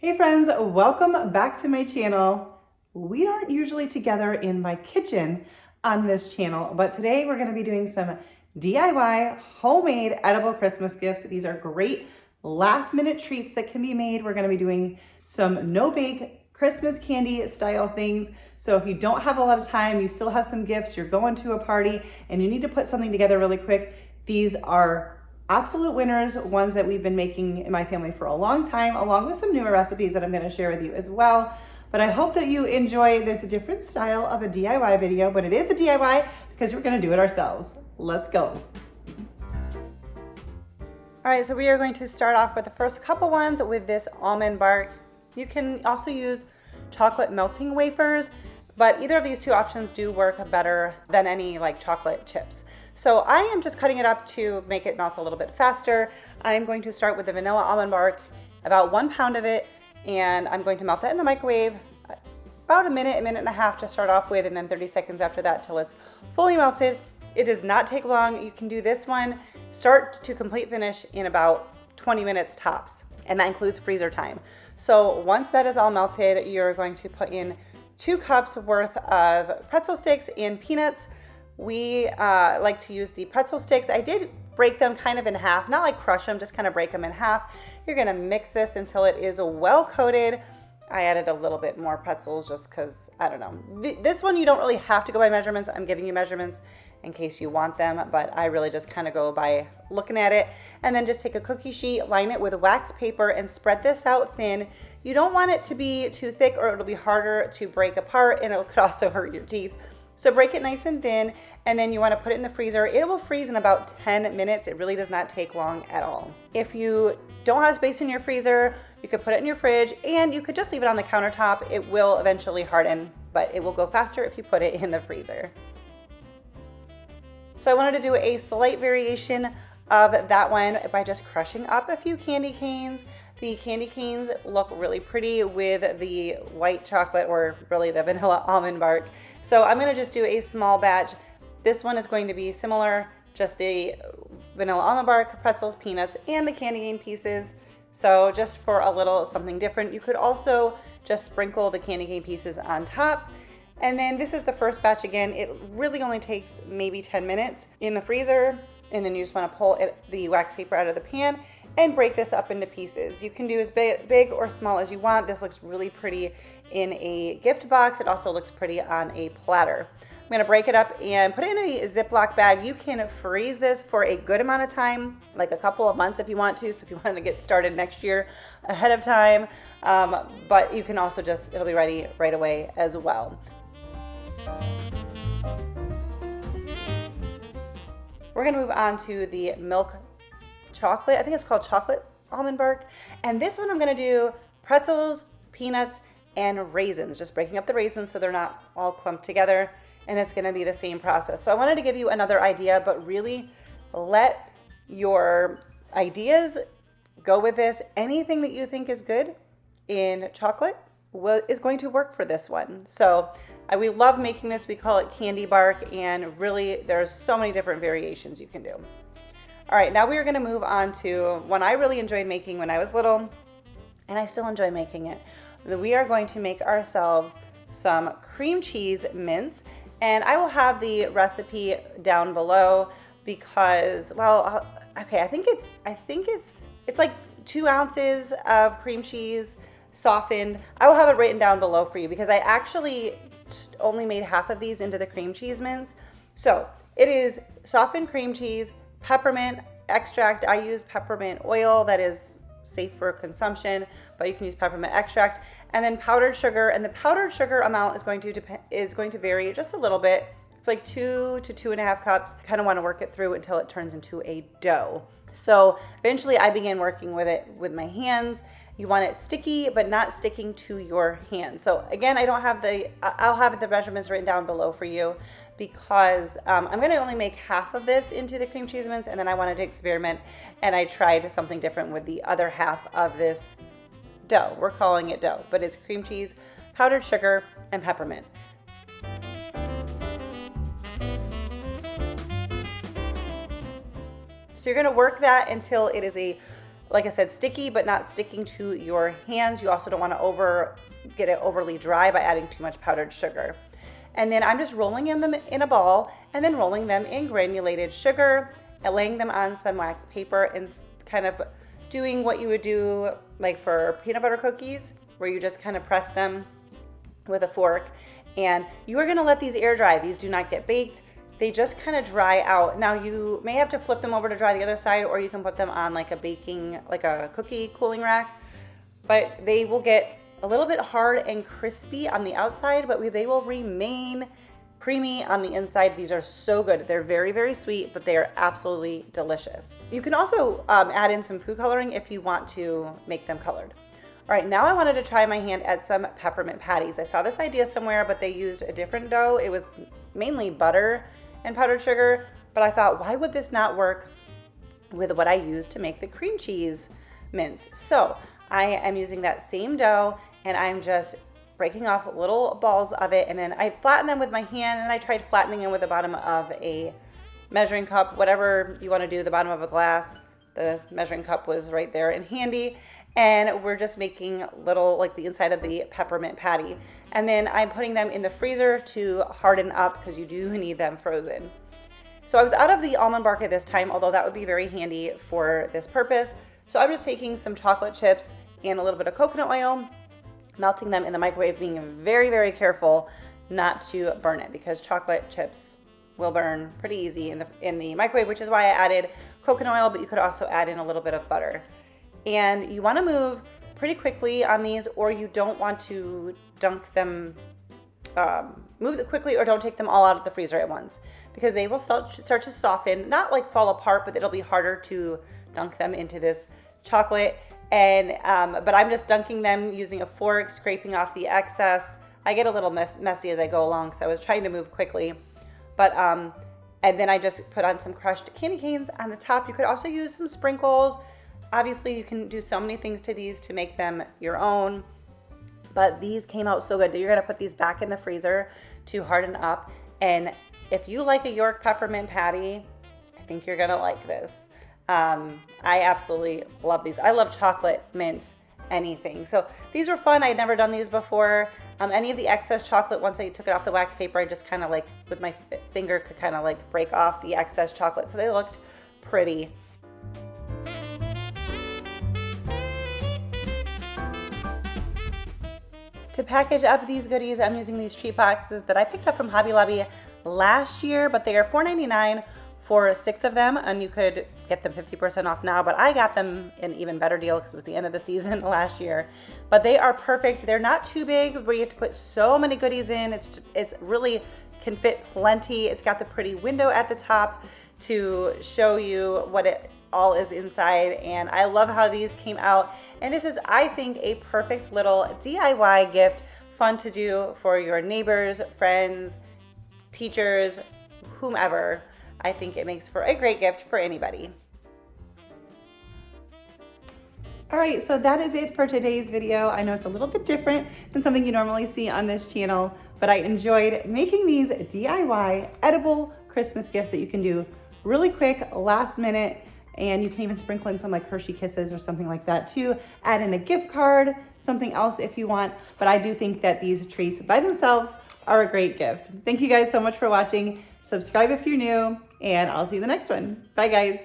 Hey friends, welcome back to my channel. We aren't usually together in my kitchen on this channel, but today we're going to be doing some DIY homemade edible Christmas gifts. These are great last minute treats that can be made. We're going to be doing some no bake Christmas candy style things. So if you don't have a lot of time, you still have some gifts, you're going to a party and you need to put something together really quick, these are absolute winners, ones that we've been making in my family for a long time, along with some newer recipes that I'm going to share with you as well. But I hope that you enjoy this different style of a DIY video, but it is a DIY because we're going to do it ourselves. Let's go. All right, so we are going to start off with the first couple ones with this almond bark. You can also use chocolate melting wafers, but either of these two options do work better than any like chocolate chips. So I am just cutting it up to make it melt a little bit faster. I'm going to start with the vanilla almond bark, about 1 pound of it, and I'm going to melt that in the microwave about a minute and a half to start off with, and then 30 seconds after that till it's fully melted. It does not take long. You can do this one start to complete finish in about 20 minutes tops, and that includes freezer time. So once that is all melted, you're going to put in 2 cups worth of pretzel sticks and peanuts. We like to use the pretzel sticks. I did break them kind of in half, not like crush them, just kind of break them in half. You're gonna mix this until it is well coated. I added a little bit more pretzels just because, I don't know. This one you don't really have to go by measurements. I'm giving you measurements in case you want them, but I really just kind of go by looking at it. And then just take a cookie sheet, line it with wax paper, and spread this out thin. You don't want it to be too thick or it'll be harder to break apart and it could also hurt your teeth. So break it nice and thin, and then you want to put it in the freezer. It will freeze in about 10 minutes. It really does not take long at all. If you don't have space in your freezer, you could put it in your fridge, and you could just leave it on the countertop. It will eventually harden, but it will go faster if you put it in the freezer. So I wanted to do a slight variation of that one by just crushing up a few candy canes. The candy canes look really pretty with the white chocolate, or really the vanilla almond bark. So I'm gonna just do a small batch. This one is going to be similar, just the vanilla almond bark, pretzels, peanuts, and the candy cane pieces. So just for a little something different, you could also just sprinkle the candy cane pieces on top. And then this is the first batch again. It really only takes maybe 10 minutes in the freezer. And then you just want to pull the wax paper out of the pan and break this up into pieces. You can do as big or small as you want. This looks really pretty in a gift box. It also looks pretty on a platter. I'm gonna break it up and put it in a Ziploc bag. You can freeze this for a good amount of time, like a couple of months if you want to. So if you want to get started next year ahead of time, but you can also it'll be ready right away as well. We're gonna move on to the milk chocolate. I think it's called chocolate almond bark. And this one I'm gonna do pretzels, peanuts, and raisins. Just breaking up the raisins so they're not all clumped together. And it's gonna be the same process. So I wanted to give you another idea, but really let your ideas go with this. Anything that you think is good in chocolate is going to work for this one. So we love making this. We call it candy bark, and really there's so many different variations you can do. All right, now we are gonna move on to one I really enjoyed making when I was little, and I still enjoy making it. We are going to make ourselves some cream cheese mints, and I will have the recipe down below because, well, okay, I think it's like 2 ounces of cream cheese softened. I will have it written down below for you because I actually only made half of these into the cream cheese mints. So it is softened cream cheese, peppermint extract. I use peppermint oil that is safe for consumption, but you can use peppermint extract, and then powdered sugar. And the powdered sugar amount is going to vary just a little bit. It's like 2 to 2.5 cups. Kind of want to work it through until it turns into a dough. So eventually I began working with it with my hands. You want it sticky, but not sticking to your hand. So again, I'll have the measurements written down below for you because I'm gonna only make half of this into the cream cheese mints, and then I wanted to experiment and I tried something different with the other half of this dough. We're calling it dough, but it's cream cheese, powdered sugar, and peppermint. So you're gonna work that until it is a like I said, sticky, but not sticking to your hands. You also don't want to get it overly dry by adding too much powdered sugar. And then I'm just rolling them in a ball and then rolling them in granulated sugar and laying them on some wax paper and kind of doing what you would do like for peanut butter cookies, where you just kind of press them with a fork. And you are gonna let these air dry. These do not get baked. They just kind of dry out. Now you may have to flip them over to dry the other side, or you can put them on like a cookie cooling rack, but they will get a little bit hard and crispy on the outside, but they will remain creamy on the inside. These are so good. They're very, very sweet, but they are absolutely delicious. You can also add in some food coloring if you want to make them colored. All right, now I wanted to try my hand at some peppermint patties. I saw this idea somewhere, but they used a different dough. It was mainly butter and powdered sugar, but I thought, why would this not work with what I used to make the cream cheese mince? So I am using that same dough, and I'm just breaking off little balls of it, and then I flatten them with my hand, and I tried flattening them with the bottom of a measuring cup, whatever you want to do, the bottom of a glass. The measuring cup was right there and handy, and we're just making little, like the inside of the peppermint patty. And then I'm putting them in the freezer to harden up, because you do need them frozen. So I was out of the almond bark at this time, although that would be very handy for this purpose. So I'm just taking some chocolate chips and a little bit of coconut oil, melting them in the microwave, being very, very careful not to burn it, because chocolate chips will burn pretty easy in the microwave, which is why I added coconut oil, but you could also add in a little bit of butter. And you want to move pretty quickly on these, or you don't want to dunk them, move it quickly, or don't take them all out of the freezer at once, because they will start to soften, not like fall apart, but it'll be harder to dunk them into this chocolate. And but I'm just dunking them using a fork, scraping off the excess. I get a little messy as I go along, so I was trying to move quickly. But and then I just put on some crushed candy canes on the top. You could also use some sprinkles. Obviously, you can do so many things to these to make them your own, but these came out so good that you're gonna put these back in the freezer to harden up. And if you like a York peppermint patty, I think you're gonna like this. I absolutely love these. I love chocolate mint anything. So these were fun. I had never done these before. Any of the excess chocolate, once I took it off the wax paper, I just kind of like with my finger could kind of like break off the excess chocolate. So they looked pretty. To package up these goodies, I'm using these treat boxes that I picked up from Hobby Lobby last year, but they are $4.99 for 6 of them, and you could get them 50% off now, but I got them an even better deal because it was the end of the season last year. But they are perfect. They're not too big where you have to put so many goodies in. It's really can fit plenty. It's got the pretty window at the top to show you what it all is inside, and I love how these came out. And this is, I think, a perfect little DIY gift, fun to do for your neighbors, friends, teachers, whomever. I think it makes for a great gift for anybody. All right, so that is it for today's video. I know it's a little bit different than something you normally see on this channel, but I enjoyed making these DIY edible Christmas gifts that you can do really quick, last minute, and you can even sprinkle in some like Hershey Kisses or something like that too. Add in a gift card, something else if you want, but I do think that these treats by themselves are a great gift. Thank you guys so much for watching. Subscribe if you're new, and I'll see you in the next one. Bye guys.